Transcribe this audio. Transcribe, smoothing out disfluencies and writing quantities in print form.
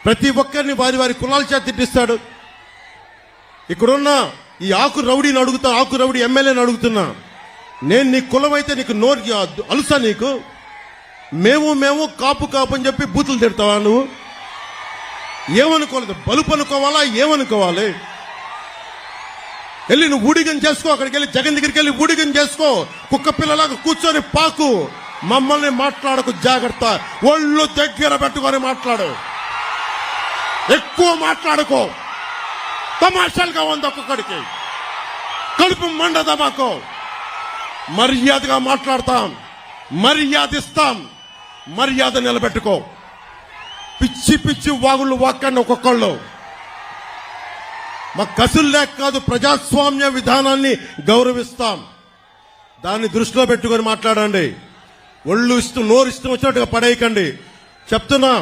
ప్రతి ఒక్కరిని వారి వారి కులాల చేత తిట్టిస్తాడు. ఇక్కడున్న ఈ ఆకు రౌడీని అడుగుతా, ఆకు రౌడీ ఎమ్మెల్యేని అడుగుతున్నా, నేను నీ కులం అయితే నీకు నోరు అలుసా? నీకు మేము కాపు అని చెప్పి బూతులు తిడతావా? నువ్వు ఏమనుకోలేదు, బలుపు అనుకోవాలా? ఏమనుకోవాలి? వెళ్ళి నువ్వు ఊడిగం చేసుకో, అక్కడికి వెళ్ళి జగన్ దగ్గరికి వెళ్ళి ఊడిగం చేసుకో, కుక్క పిల్లలాగా కూర్చొని పాకు. మమ్మల్ని మాట్లాడకు, జాగ్రత్త. ఒళ్ళు దగ్గర పెట్టుకొని మాట్లాడు, ఎక్కువ మాట్లాడుకో. తమాషాలుగా ఉంది ఒక్కొక్కడికి, కడుపు మండద మాకు. మర్యాదగా మాట్లాడతాం, మర్యాద ఇస్తాం, మర్యాద నిలబెట్టుకో. పిచ్చి పిచ్చి వాగుళ్ళు వాక్కండి ఒక్కొక్కళ్ళు. మా కసులు లేక కాదు, ప్రజాస్వామ్య విధానాన్ని గౌరవిస్తాం. దాన్ని దృష్టిలో పెట్టుకొని మాట్లాడండి. ఒళ్ళు ఇష్టం, నోరు ఇష్టం వచ్చినట్టుగా పడేయకండి. చెప్తున్నా,